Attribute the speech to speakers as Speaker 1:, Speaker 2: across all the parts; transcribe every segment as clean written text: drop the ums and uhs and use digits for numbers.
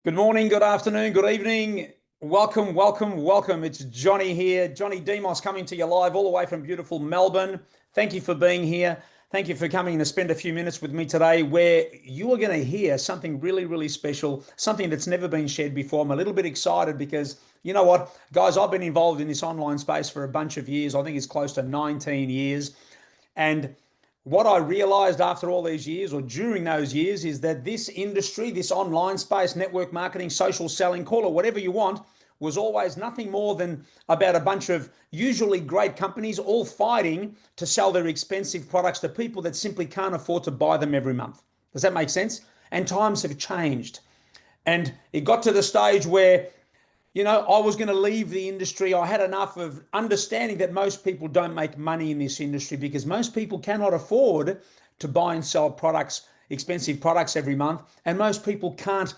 Speaker 1: Good morning, good afternoon, good evening. Welcome, welcome, welcome. It's Johnny here. Johnny Demos coming to you live all the way from beautiful Melbourne. Thank you for being here. Thank you for coming to spend a few minutes with me today where you are going to hear something really, really special, something that's never been shared before. I'm a little bit excited because you know what, guys, I've been involved in this online space for a bunch of years. I think it's close to 19 years. And what I realized after all these years or during those years is that this industry, this online space, network marketing, social selling, call it whatever you want, was always nothing more than about a bunch of usually great companies all fighting to sell their expensive products to people that simply can't afford to buy them every month. Does that make sense? And times have changed. And it got to the stage where I was going to leave the industry. I had enough of understanding that most people don't make money in this industry because most people cannot afford to buy and sell products, expensive products every month. And most people can't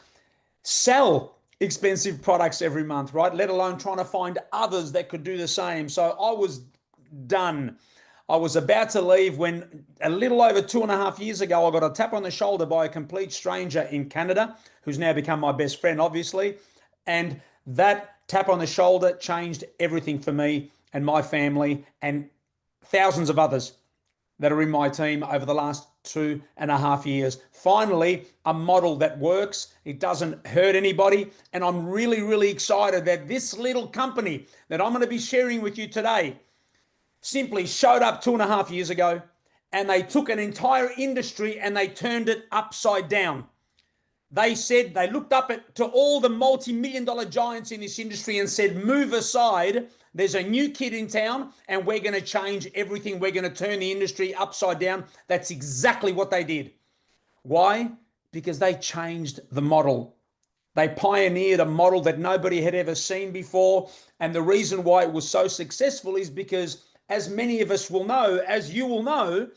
Speaker 1: sell expensive products every month, right? Let alone trying to find others that could do the same. So I was done. I was about to leave when a little over 2.5 years ago, I got a tap on the shoulder by a complete stranger in Canada, who's now become my best friend, obviously. And that tap on the shoulder changed everything for me and my family and thousands of others that are in my team over the last 2.5 years. Finally, a model that works. It doesn't hurt anybody. And I'm really, really excited that this little company that I'm going to be sharing with you today simply showed up 2.5 years ago, and they took an entire industry and they turned it upside down. They said, they looked up to all the multi-million-dollar giants in this industry and said, move aside. There's a new kid in town and we're going to change everything. We're going to turn the industry upside down. That's exactly what they did. Why? Because they changed the model. They pioneered a model that nobody had ever seen before. And the reason why it was so successful is because, as many of us will know, as you will know,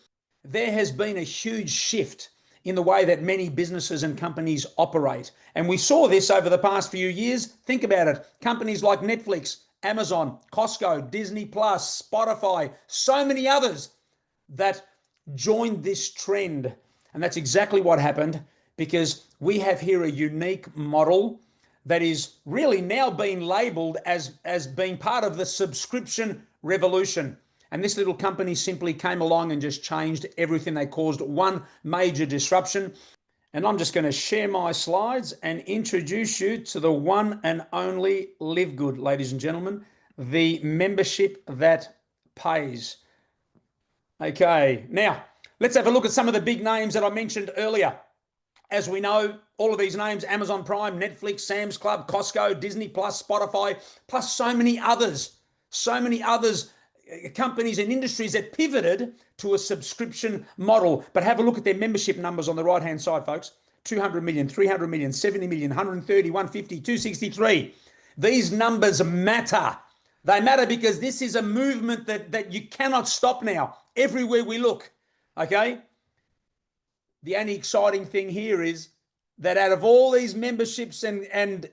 Speaker 1: there has been a huge shift in the way that many businesses and companies operate. And we saw this over the past few years. Think about it. Companies like Netflix, Amazon, Costco, Disney Plus, Spotify, so many others that joined this trend. And that's exactly what happened, because we have here a unique model that is really now being labeled as being part of the subscription revolution. And this little company simply came along and just changed everything. They caused one major disruption. And I'm just going to share my slides and introduce you to the one and only Livegood, ladies and gentlemen, the membership that pays. Okay, now let's have a look at some of the big names that I mentioned earlier. As we know, all of these names: Amazon Prime, Netflix, Sam's Club, Costco, Disney Plus, Spotify, plus so many others, companies and industries that pivoted to a subscription model. But have a look at their membership numbers on the right hand side, folks. 200 million, 300 million, 70 million, 130, 150, 263. These numbers matter. They matter because this is a movement that you cannot stop now, everywhere we look. Okay, the only exciting thing here is that out of all these memberships and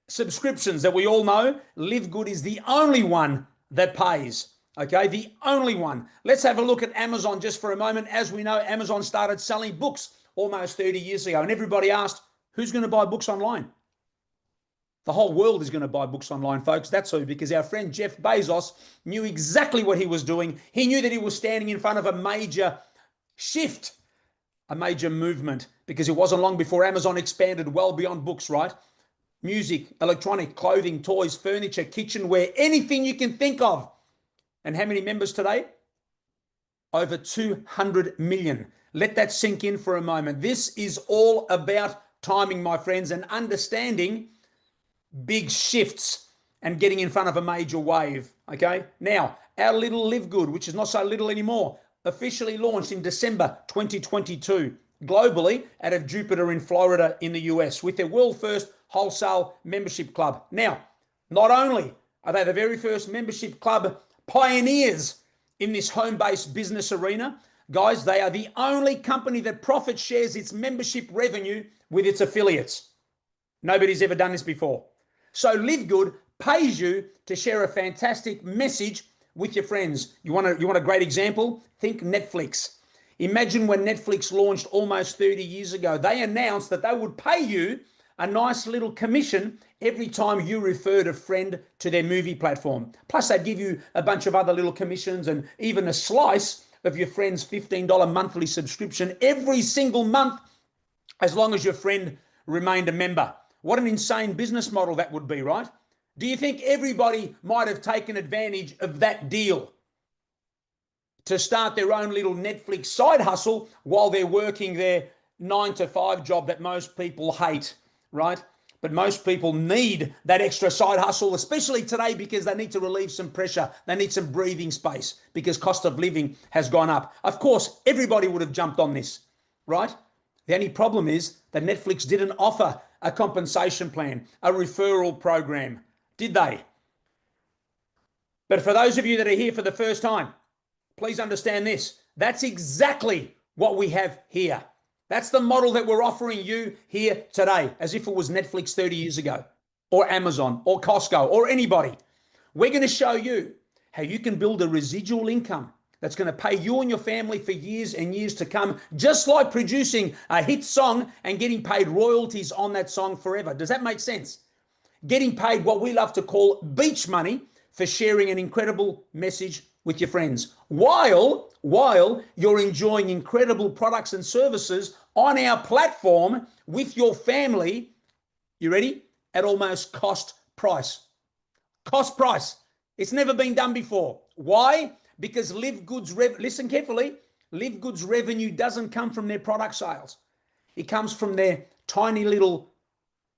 Speaker 1: subscriptions that we all know, Livegood is the only one that pays. Okay, the only one. Let's have a look at Amazon just for a moment. As we know, Amazon started selling books almost 30 years ago, and everybody asked, who's going to buy books online? The whole world is going to buy books online, folks. That's who, because our friend Jeff Bezos knew exactly what he was doing. He knew that he was standing in front of a major shift, a major movement, because it wasn't long before Amazon expanded well beyond books, right? Music, electronic, clothing, toys, furniture, kitchenware, anything you can think of. And how many members today? Over 200 million. Let that sink in for a moment. This is all about timing, my friends, and understanding big shifts and getting in front of a major wave. Okay, now our little Livegood, which is not so little anymore, officially launched in December 2022 globally out of Jupiter in Florida in the US with their world first wholesale membership club. Now, not only are they the very first membership club pioneers in this home-based business arena, guys, they are the only company that profit shares its membership revenue with its affiliates. Nobody's ever done this before. So Livegood pays you to share a fantastic message with your friends. You want a great example? Think Netflix. Imagine when Netflix launched almost 30 years ago, they announced that they would pay you a nice little commission every time you referred a friend to their movie platform. Plus, they'd give you a bunch of other little commissions and even a slice of your friend's $15 monthly subscription every single month, as long as your friend remained a member. What an insane business model that would be, right? Do you think everybody might have taken advantage of that deal to start their own little Netflix side hustle while they're working their 9-to-5 job that most people hate, right? But most people need that extra side hustle, especially today, because they need to relieve some pressure. They need some breathing space because cost of living has gone up. Of course, everybody would have jumped on this, right? The only problem is that Netflix didn't offer a compensation plan, a referral program, did they? But for those of you that are here for the first time, please understand this. That's exactly what we have here. That's the model that we're offering you here today, as if it was Netflix 30 years ago, or Amazon, or Costco, or anybody. We're going to show you how you can build a residual income that's going to pay you and your family for years and years to come, just like producing a hit song and getting paid royalties on that song forever. Does that make sense? Getting paid what we love to call beach money for sharing an incredible message with your friends, while you're enjoying incredible products and services on our platform with your family. You ready? At almost cost price. Cost price. It's never been done before. Why? Because Livegood's listen carefully. Livegood's revenue doesn't come from their product sales. It comes from their tiny little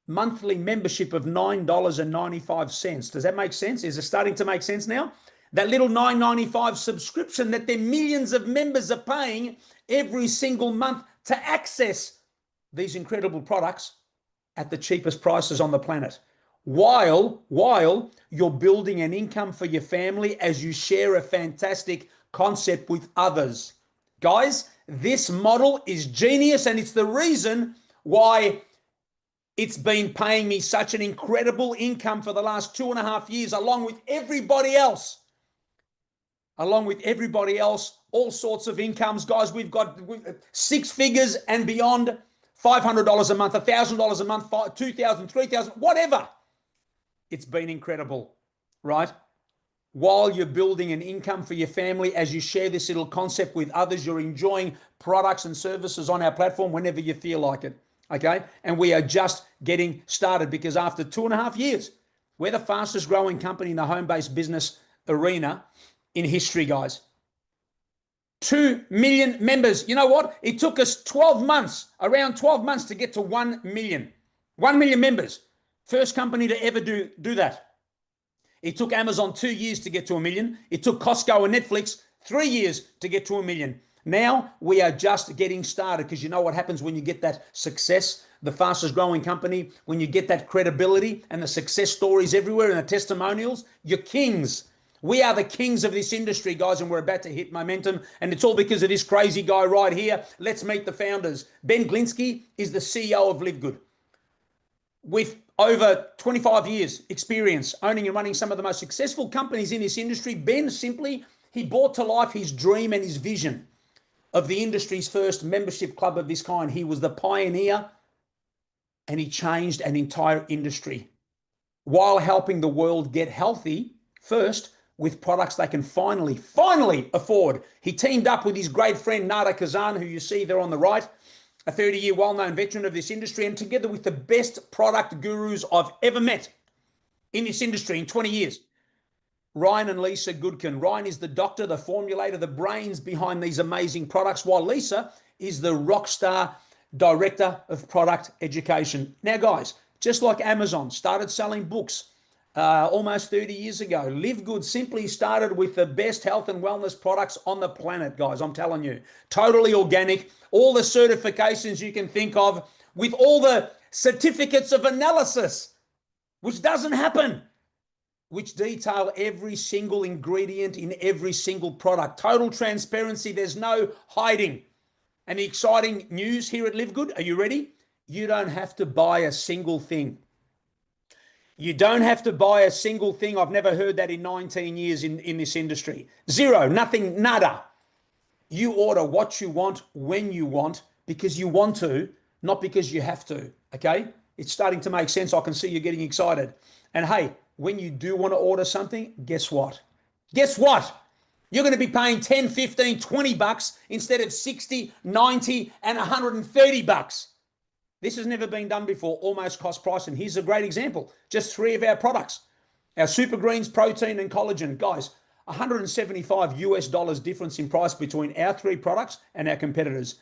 Speaker 1: monthly membership of $9.95. Does that make sense? Is it starting to make sense now? That little $9.95 subscription that their millions of members are paying every single month to access these incredible products at the cheapest prices on the planet, while you're building an income for your family as you share a fantastic concept with others. Guys, this model is genius, and it's the reason why it's been paying me such an incredible income for the last 2.5 years, along with everybody else. All sorts of incomes. Guys, we've got 6 figures and beyond, $500 a month, $1,000 a month, $2,000, $3,000, whatever. It's been incredible, right? While you're building an income for your family, as you share this little concept with others, you're enjoying products and services on our platform whenever you feel like it. Okay, and we are just getting started, because after 2.5 years, we're the fastest growing company in the home-based business arena in history, guys. 2 million members. You know what? It took us 12 months, around 12 months, to get to 1 million. 1 million members. First company to ever do that. It took Amazon 2 years to get to 1 million. It took Costco and Netflix 3 years to get to 1 million. Now we are just getting started, because you know what happens when you get that success, the fastest growing company, when you get that credibility and the success stories everywhere and the testimonials, you're kings. We are the kings of this industry, guys, and we're about to hit momentum, and it's all because of this crazy guy right here. Let's meet the founders. Ben Glinsky is the CEO of Livegood, with over 25 years experience owning and running some of the most successful companies in this industry. Ben he brought to life his dream and his vision of the industry's first membership club of this kind. He was the pioneer, and he changed an entire industry while helping the world get healthy first with products they can finally afford. He teamed up with his great friend Nada Kazan, who you see there on the right, a 30-year well-known veteran of this industry, and together with the best product gurus I've ever met in this industry in 20 years, Ryan and Lisa Goodkin. Ryan is the doctor, the formulator, the brains behind these amazing products, while Lisa is the rock star director of product education. Now, guys, just like Amazon started selling books almost 30 years ago, Livegood simply started with the best health and wellness products on the planet, guys. I'm telling you, totally organic, all the certifications you can think of, with all the certificates of analysis, which doesn't happen, which detail every single ingredient in every single product. Total transparency. There's no hiding. And the exciting news here at Livegood, are you ready? You don't have to buy a single thing. You don't have to buy a single thing. I've never heard that in 19 years in this industry. Zero, nothing, nada. You order what you want when you want, because you want to, not because you have to, okay? It's starting to make sense. I can see you getting excited. And hey, when you do want to order something, guess what? Guess what? You're going to be paying 10, 15, 20 bucks instead of 60, 90, and 130 bucks. This has never been done before, almost cost price. And here's a great example. Just 3 of our products. Our Super Greens, protein, and collagen. Guys, $175 difference in price between our 3 products and our competitors.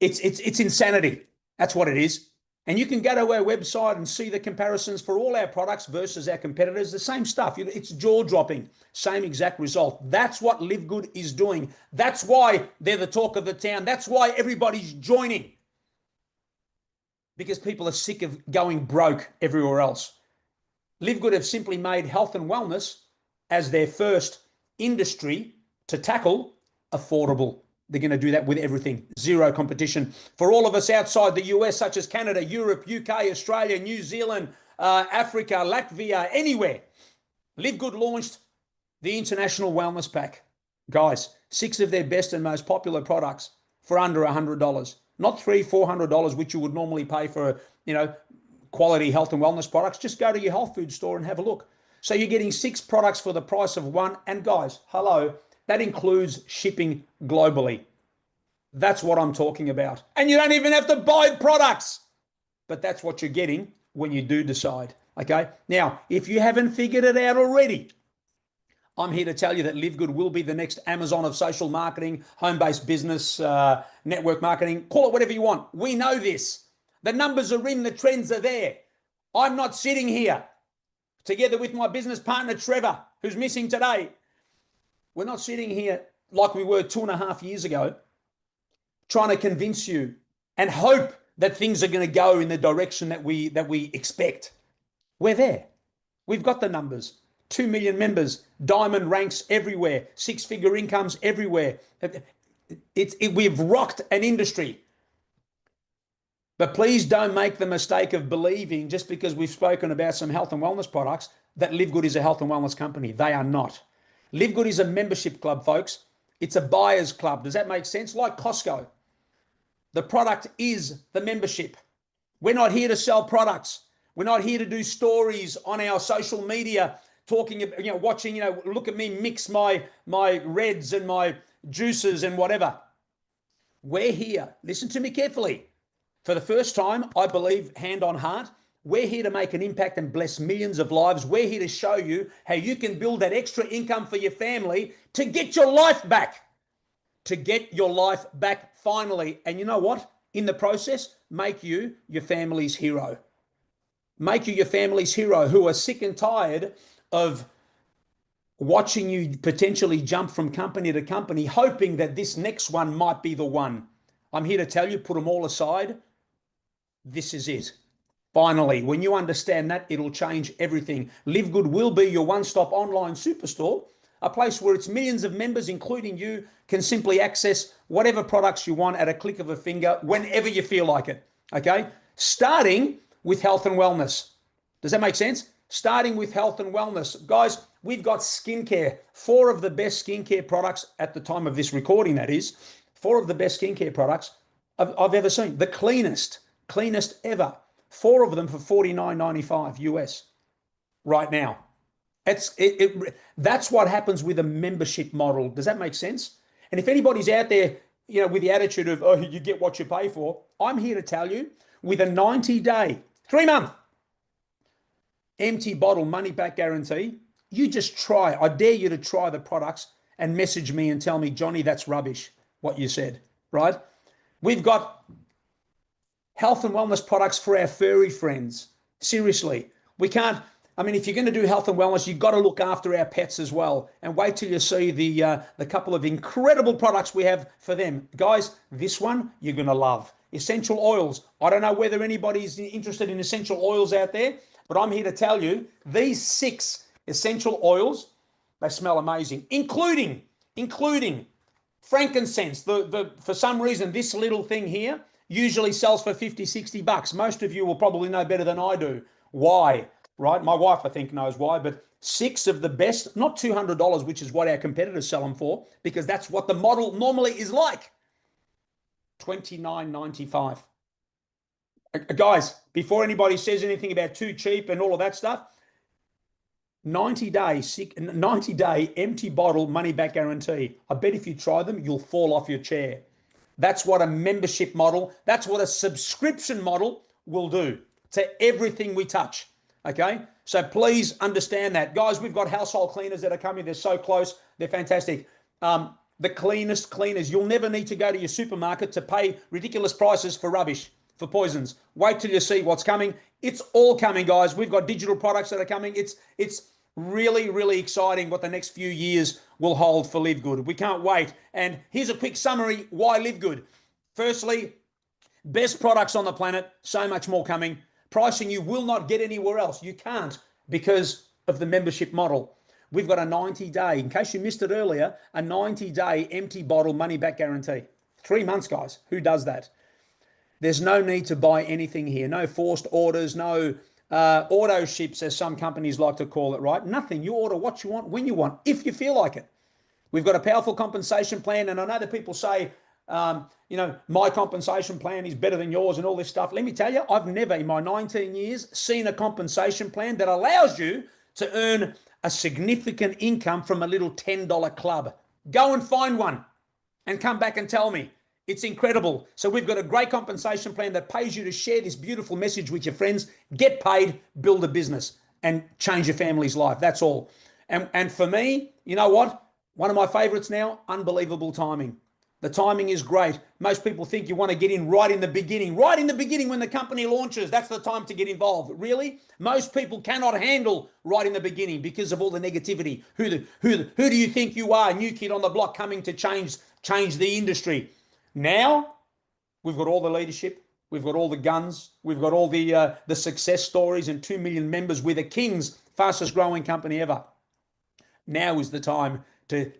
Speaker 1: It's insanity. That's what it is. And you can go to our website and see the comparisons for all our products versus our competitors. The same stuff. It's jaw-dropping. Same exact result. That's what Livegood is doing. That's why they're the talk of the town. That's why everybody's joining. Because people are sick of going broke everywhere else. Livegood have simply made health and wellness as their first industry to tackle affordable. They're going to do that with everything. Zero competition. For all of us outside the US, such as Canada, Europe, UK, Australia, New Zealand, Africa, Latvia, anywhere, Livegood launched the International Wellness Pack. Guys, 6 of their best and most popular products for under $100. Not $300, $400, which you would normally pay for, quality health and wellness products. Just go to your health food store and have a look. So you're getting 6 products for the price of 1. And guys, hello, that includes shipping globally. That's what I'm talking about. And you don't even have to buy products. But that's what you're getting when you do decide. Okay? Now, if you haven't figured it out already, I'm here to tell you that Livegood will be the next Amazon of social marketing, home-based business, network marketing, call it whatever you want. We know this. The numbers are in, the trends are there. I'm not sitting here together with my business partner, Trevor, who's missing today. We're not sitting here like we were 2.5 years ago, trying to convince you and hope that things are going to go in the direction that we expect. We're there. We've got the numbers. 2 million members, diamond ranks everywhere, 6-figure incomes everywhere. We've rocked an industry. But please don't make the mistake of believing just because we've spoken about some health and wellness products that Livegood is a health and wellness company. They are not. Livegood is a membership club, folks. It's a buyer's club. Does that make sense? Like Costco. The product is the membership. We're not here to sell products. We're not here to do stories on our social media talking, watching, look at me mix my reds and my juices and whatever. We're here. Listen to me carefully. For the first time, I believe, hand on heart, we're here to make an impact and bless millions of lives. We're here to show you how you can build that extra income for your family to get your life back. To get your life back finally. And you know what? In the process, make you your family's hero. Make you your family's hero who are sick and tired of watching you potentially jump from company to company, hoping that this next one might be the one. I'm here to tell you, put them all aside. This is it. Finally, when you understand that, it'll change everything. Livegood will be your one-stop online superstore, a place where it's millions of members, including you, can simply access whatever products you want at a click of a finger whenever you feel like it. Okay? Starting with health and wellness. Does that make sense? Starting with health and wellness. Guys, we've got skincare. 4 of the best skincare products at the time of this recording, that is. 4 of the best skincare products I've ever seen. The cleanest ever. 4 of them for $49.95 US right now. That's what happens with a membership model. Does that make sense? And if anybody's out there, with the attitude of, oh, you get what you pay for, I'm here to tell you, with a 90-day, 3-month, empty bottle money back guarantee, you just try. I dare you to try the products and message me and tell me, Johnny, that's rubbish, what you said, right? We've got health and wellness products for our furry friends. Seriously, we can't. If you're going to do health and wellness, you've got to look after our pets as well. And wait till you see the couple of incredible products we have for them. Guys, this one you're going to love. Essential oils. I don't know whether anybody's interested in essential oils out there, but I'm here to tell you, these 6 essential oils, they smell amazing, including frankincense. For some reason, this little thing here usually sells for 50, 60 bucks. Most of you will probably know better than I do. Why? Right? My wife, I think, knows why, but 6 of the best, not $200, which is what our competitors sell them for, because that's what the model normally is like. $29.95. Guys, before anybody says anything about too cheap and all of that stuff, 90-day empty bottle money back guarantee. I bet if you try them, you'll fall off your chair. That's what a membership model, that's what a subscription model will do to everything we touch. Okay, so please understand that. Guys, we've got household cleaners that are coming. They're so close. They're fantastic. The cleanest cleaners. You'll never need to go to your supermarket to pay ridiculous prices for rubbish, for poisons. Wait till you see what's coming. It's all coming, guys. We've got digital products that are coming. It's really, really exciting what the next few years will hold for Livegood. We can't wait. And here's a quick summary. Why Livegood? Firstly, best products on the planet. So much more coming. Pricing you will not get anywhere else. You can't because of the membership model. We've got a 90-day, in case you missed it earlier, a 90-day empty bottle money back guarantee. 3 months, guys. Who does that? There's no need to buy anything here. No forced orders, no auto ships, as some companies like to call it, right? Nothing. You order what you want, when you want, if you feel like it. We've got a powerful compensation plan, and I know that people say, my compensation plan is better than yours and all this stuff. Let me tell you, I've never in my 19 years seen a compensation plan that allows you to earn a significant income from a little $10 club. Go and find one and come back and tell me. It's incredible. So we've got a great compensation plan that pays you to share this beautiful message with your friends, get paid, build a business, and change your family's life. That's all. And for me, you know what? One of my favorites now, unbelievable timing. The timing is great. Most people think you want to get in right in the beginning when the company launches. That's the time to get involved. Really? Most people cannot handle right in the beginning because of all the negativity. Who do you think you are? New kid on the block coming to change the industry. Now, we've got all the leadership. We've got all the guns. We've got all the success stories and 2 million members. We're the King's fastest growing company ever. Now is the time to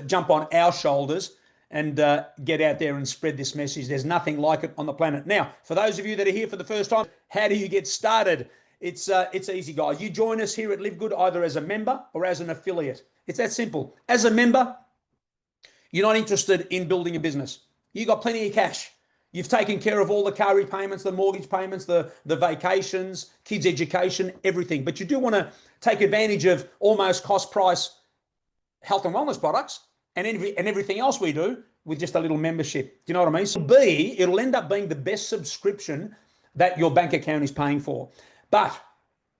Speaker 1: jump on our shoulders and get out there and spread this message. There's nothing like it on the planet. Now, for those of you that are here for the first time, how do you get started? It's easy, guys. You join us here at Livegood either as a member or as an affiliate. It's that simple. As a member, you're not interested in building a business. You got plenty of cash. You've taken care of all the car repayments, the mortgage payments, the vacations, kids' education, everything. But you do want to take advantage of almost cost price health and wellness products and everything else we do with just a little membership. Do you know what I mean? So it'll end up being the best subscription that your bank account is paying for. But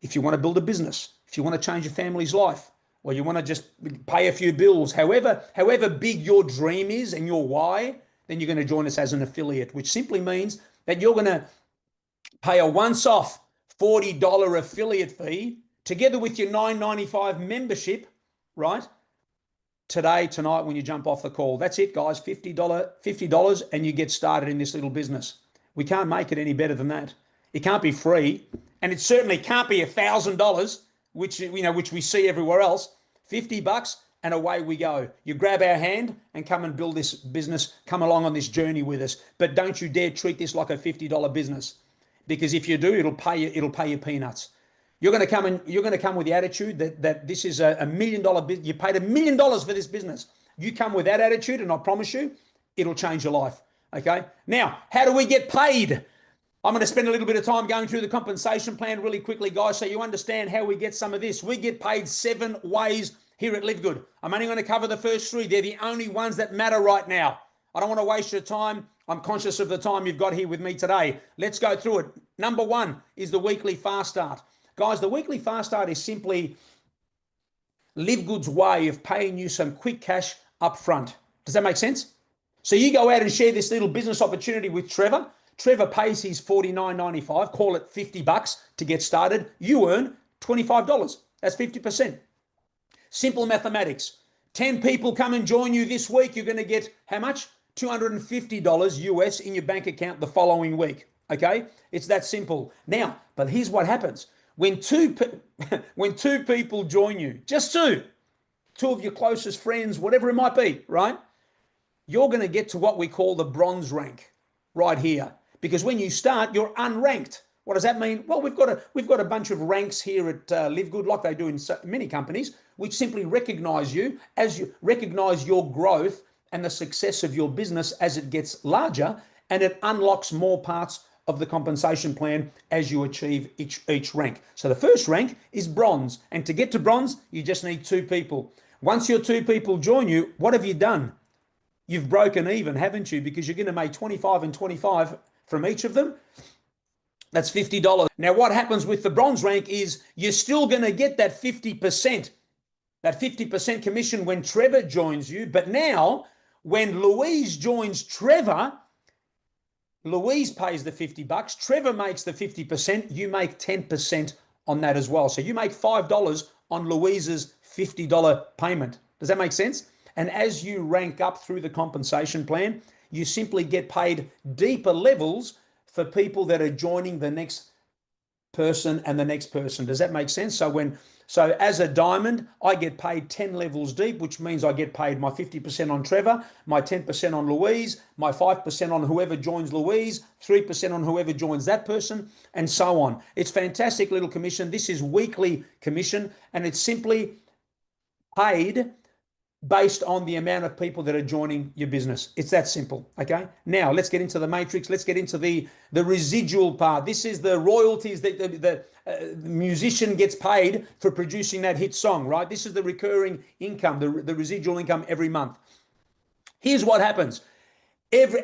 Speaker 1: if you want to build a business, if you want to change your family's life, or you want to just pay a few bills, however big your dream is and your why, then you're going to join us as an affiliate, which simply means that you're going to pay a once-off $40 affiliate fee together with your $9.95 membership, right? Tonight, when you jump off the call. That's it, guys. $50, and you get started in this little business. We can't make it any better than that. It can't be free, and it certainly can't be $1,000, which we see everywhere else. $50, and away we go. You grab our hand and come and build this business. Come along on this journey with us. But don't you dare treat this like a $50 business, because if you do, it'll pay you peanuts. You're going to come with the attitude that this is a $1 million business. You paid $1 million for this business. You come with that attitude, and I promise you, it'll change your life. Okay. Now, how do we get paid? I'm going to spend a little bit of time going through the compensation plan really quickly, guys, so you understand how we get some of this. We get paid 7 ways here at Livegood. I'm only going to cover the first 3. They're the only ones that matter right now. I don't want to waste your time. I'm conscious of the time you've got here with me today. Let's go through it. Number 1 is the weekly fast start. Guys, the weekly fast start is simply Livegood's way of paying you some quick cash up front. Does that make sense? So you go out and share this little business opportunity with Trevor. Trevor pays his $49.95, call it $50 to get started. You earn $25. That's 50%. Simple mathematics. 10 people come and join you this week. You're going to get how much? $250 US in your bank account the following week. Okay? It's that simple. Now, but here's what happens. When two people join you, just two of your closest friends, whatever it might be, right? You're going to get to what we call the bronze rank right here. Because when you start, you're unranked. What does that mean? Well, we've got a bunch of ranks here at Livegood, like they do in many companies, which simply recognize you as you recognize your growth and the success of your business as it gets larger, and it unlocks more parts of the compensation plan as you achieve each rank. So the first rank is bronze. And to get to bronze, you just need 2 people. Once your 2 people join you, what have you done? You've broken even, haven't you? Because you're going to make 25 and 25 from each of them. That's $50. Now, what happens with the bronze rank is you're still going to get that 50%, commission when Trevor joins you. But now, when Louise joins Trevor, Louise pays the $50, Trevor makes the 50%, you make 10% on that as well. So you make $5 on Louise's $50 payment. Does that make sense? And as you rank up through the compensation plan, you simply get paid deeper levels for people that are joining the next person and the next person. Does that make sense? So as a diamond, I get paid 10 levels deep, which means I get paid my 50% on Trevor, my 10% on Louise, my 5% on whoever joins Louise, 3% on whoever joins that person, and so on. It's fantastic little commission. This is weekly commission, and it's simply paid based on the amount of people that are joining your business. It's that simple, okay? Now, let's get into the matrix. Let's get into the residual part. This is the royalties that the musician gets paid for producing that hit song, right? This is the recurring income, the residual income every month. Here's what happens.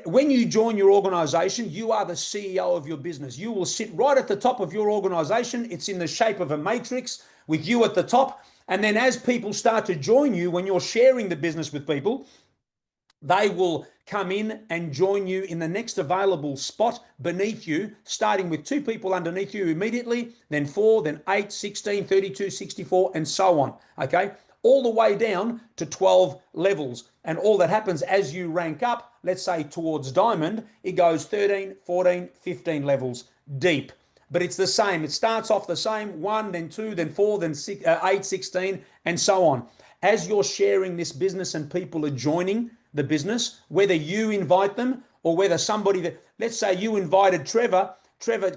Speaker 1: When you join your organization, you are the CEO of your business. You will sit right at the top of your organization. It's in the shape of a matrix with you at the top. And then as people start to join you, when you're sharing the business with people, they will come in and join you in the next available spot beneath you, starting with 2 people underneath you immediately, then 4, then 8, 16, 32, 64, and so on, okay? All the way down to 12 levels. And all that happens as you rank up, let's say towards diamond, it goes 13, 14, 15 levels deep. But it's the same. It starts off the same, 1, then 2, then 4, then 6, 8, 16, and so on. As you're sharing this business and people are joining the business, whether you invite them or whether somebody that, let's say you invited Trevor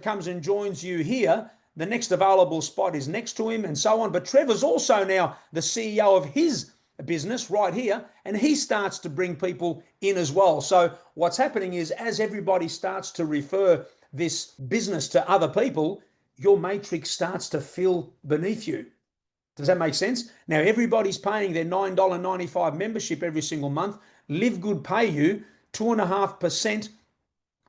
Speaker 1: comes and joins you here, the next available spot is next to him and so on. But Trevor's also now the CEO of his business right here, and he starts to bring people in as well. So what's happening is as everybody starts to refer this business to other people, your matrix starts to fill beneath you. Does that make sense? Now, everybody's paying their $9.95 membership every single month. Livegood pay you 2.5%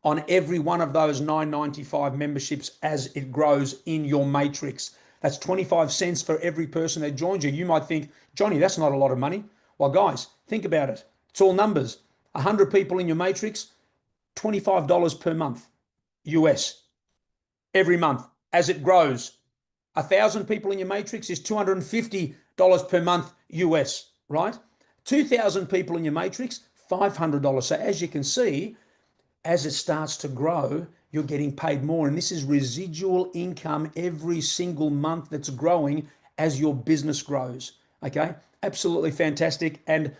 Speaker 1: on every one of those $9.95 memberships as it grows in your matrix. That's 25 cents for every person that joins you. You might think, Johnny, that's not a lot of money. Well, guys, think about it. It's all numbers. 100 people in your matrix, $25 per month. US every month as it grows. 1,000 people in your matrix is $250 per month US, right? 2,000 people in your matrix, $500. So as you can see, as it starts to grow, you're getting paid more. And this is residual income every single month that's growing as your business grows. Okay, absolutely fantastic. And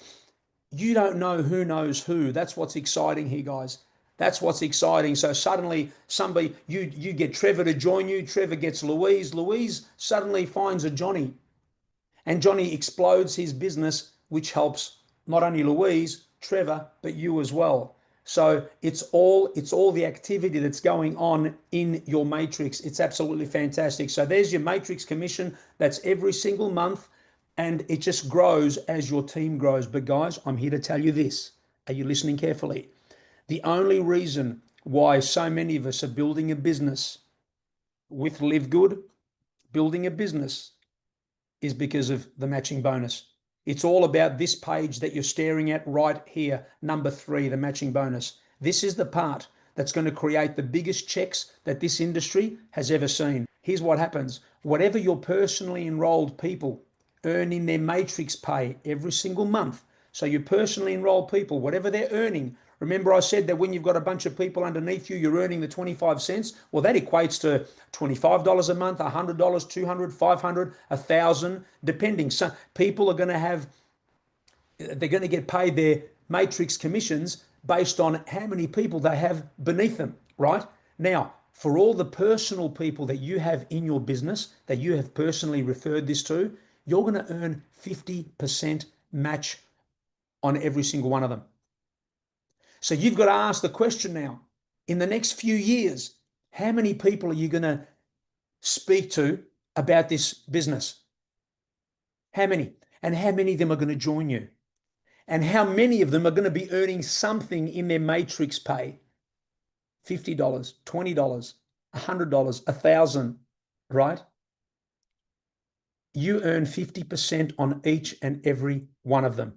Speaker 1: you don't know who knows who. That's what's exciting here, guys. That's what's exciting. So suddenly somebody, you get Trevor to join you. Trevor gets Louise. Louise suddenly finds a Johnny. And Johnny explodes his business, which helps not only Louise, Trevor, but you as well. So it's all the activity that's going on in your matrix. It's absolutely fantastic. So there's your matrix commission. That's every single month. And it just grows as your team grows. But guys, I'm here to tell you this. Are you listening carefully? The only reason why so many of us are building a business with Livegood, building a business, is because of the matching bonus. It's all about this page that you're staring at right here, number 3, the matching bonus. This is the part that's going to create the biggest checks that this industry has ever seen. Here's what happens. Whatever your personally enrolled people earn in their matrix pay every single month, so your personally enrolled people, whatever they're earning, remember I said that when you've got a bunch of people underneath you, you're earning the 25 cents. Well, that equates to $25 a month, $100, $200, $500, $1,000, depending. So people are going to have, they're going to get paid their matrix commissions based on how many people they have beneath them, right? Now, for all the personal people that you have in your business, that you have personally referred this to, you're going to earn 50% match on every single one of them. So you've got to ask the question now, in the next few years, How many people are you going to speak to about this business? How many? And how many of them are going to join you? And how many of them are going to be earning something in their matrix pay? $50, $20, $100, $1,000, right? You earn 50% on each and every one of them.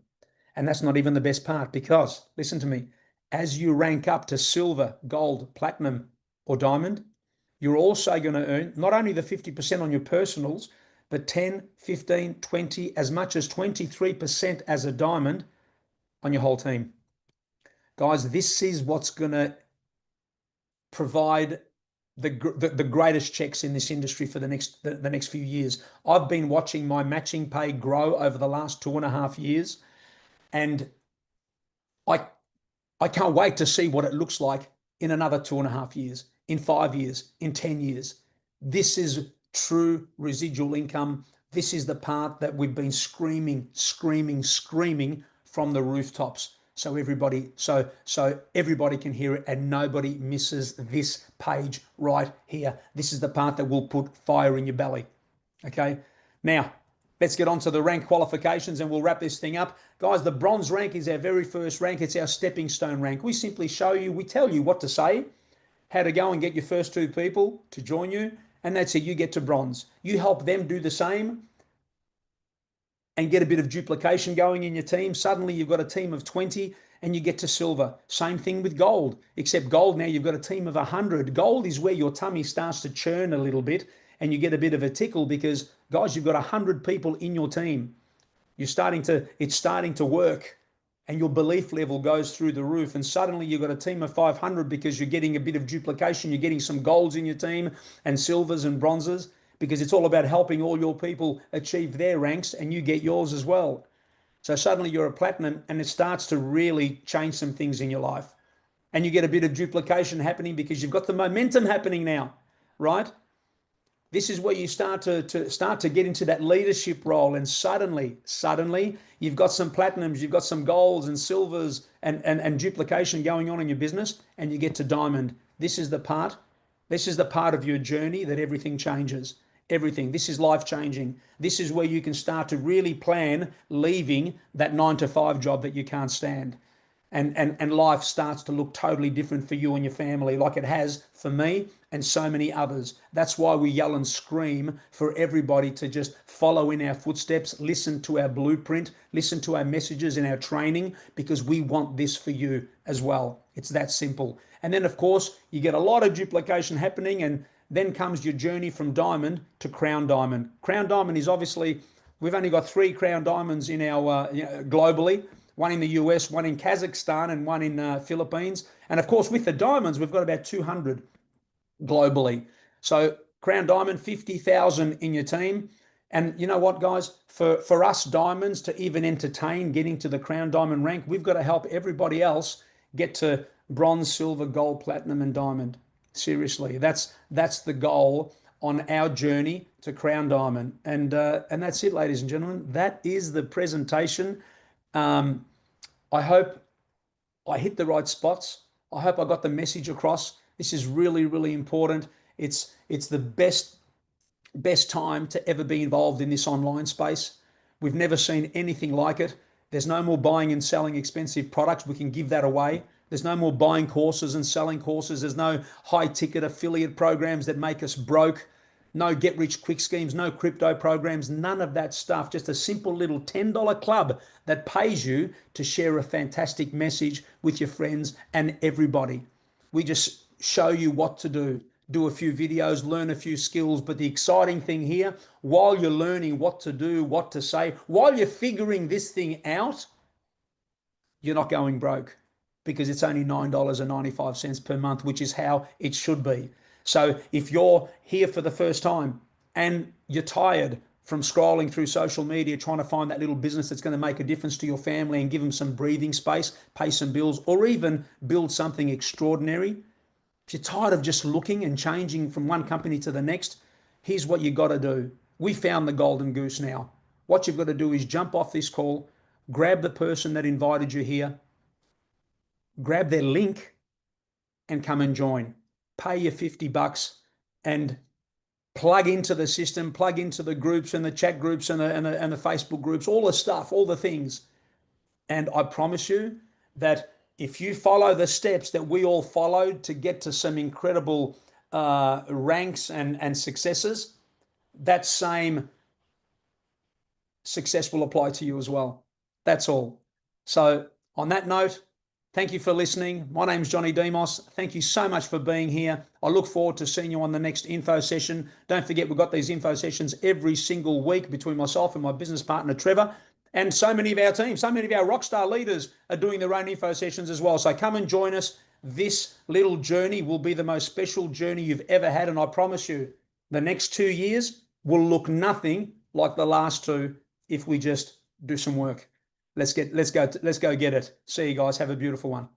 Speaker 1: And that's not even the best part, because, listen to me, as you rank up to silver, gold, platinum, or diamond, you're also going to earn not only the 50% on your personals, but 10, 15, 20, as much as 23% as a diamond on your whole team. Guys, this is what's going to provide the greatest checks in this industry for the next few years. I've been watching my matching pay grow over the last 2.5 years, and I can't wait to see what it looks like in another 2.5 years, in 5 years, in 10 years. This is true residual income. This is the part that we've been screaming from the rooftops. So everybody can hear it and nobody misses this page right here. This is the part that will put fire in your belly. Okay. Now, let's get on to the rank qualifications and we'll wrap this thing up. Guys, the bronze rank is our very first rank. It's our stepping stone rank. We simply show you, we tell you what to say, how to go and get your first 2 people to join you, and that's it. You get to bronze. You help them do the same and get a bit of duplication going in your team. Suddenly you've got a team of 20 and you get to silver. Same thing with gold, except gold now you've got a team of 100. Gold is where your tummy starts to churn a little bit and you get a bit of a tickle because, guys, you've got 100 people in your team. It's starting to work and your belief level goes through the roof, and suddenly you've got a team of 500 because you're getting a bit of duplication. You're getting some golds in your team and silvers and bronzes, because it's all about helping all your people achieve their ranks and you get yours as well. So suddenly you're a platinum and it starts to really change some things in your life. And you get a bit of duplication happening because you've got the momentum happening now, right? This is where you start to get into that leadership role, and suddenly you've got some platinums, you've got some golds and silvers and duplication going on in your business, and you get to diamond. This is the part of your journey that everything changes. Everything. This is life changing. This is where you can start to really plan leaving that 9-to-5 job that you can't stand. And life starts to look totally different for you and your family, like it has for me and so many others. That's why we yell and scream for everybody to just follow in our footsteps, listen to our blueprint, listen to our messages in our training, because we want this for you as well. It's that simple. And then, of course, you get a lot of duplication happening, and then comes your journey from diamond to crown diamond. Crown diamond is obviously, we've only got 3 crown diamonds in our globally. One in the US, one in Kazakhstan, and one in Philippines. And of course, with the diamonds, we've got about 200 globally. So crown diamond, 50,000 in your team. And you know what, guys? For us diamonds to even entertain getting to the crown diamond rank, we've got to help everybody else get to bronze, silver, gold, platinum, and diamond. Seriously, that's the goal on our journey to crown diamond. And that's it, ladies and gentlemen. That is the presentation. I hope I hit the right spots. I hope I got the message across. This is really, really important. It's the best time to ever be involved in this online space. We've never seen anything like it. There's no more buying and selling expensive products. We can give that away. There's no more buying courses and selling courses. There's no high ticket affiliate programs that make us broke. No get rich quick schemes, no crypto programs, none of that stuff. Just a simple little $10 club that pays you to share a fantastic message with your friends and everybody. We just show you what to do a few videos, learn a few skills. But the exciting thing here, while you're learning what to do, what to say, while you're figuring this thing out, you're not going broke, because it's only $9.95 per month, which is how it should be. So if you're here for the first time and you're tired from scrolling through social media, trying to find that little business that's going to make a difference to your family and give them some breathing space, pay some bills, or even build something extraordinary, if you're tired of just looking and changing from one company to the next, here's what you got to do. We found the golden goose now. What you've got to do is jump off this call, grab the person that invited you here, grab their link, and come and join. pay your $50 and plug into the system, plug into the groups and the chat groups and the Facebook groups, all the stuff, all the things. And I promise you that if you follow the steps that we all followed to get to some incredible ranks and successes, that same success will apply to you as well. That's all. So on that note, thank you for listening. My name's Johnny Demos. Thank you so much for being here. I look forward to seeing you on the next info session. Don't forget, we've got these info sessions every single week between myself and my business partner, Trevor. And so many of our team, so many of our rockstar leaders are doing their own info sessions as well. So come and join us. This little journey will be the most special journey you've ever had. And I promise you, the next 2 years will look nothing like the last two if we just do some work. Let's go get it. See you guys. Have a beautiful one.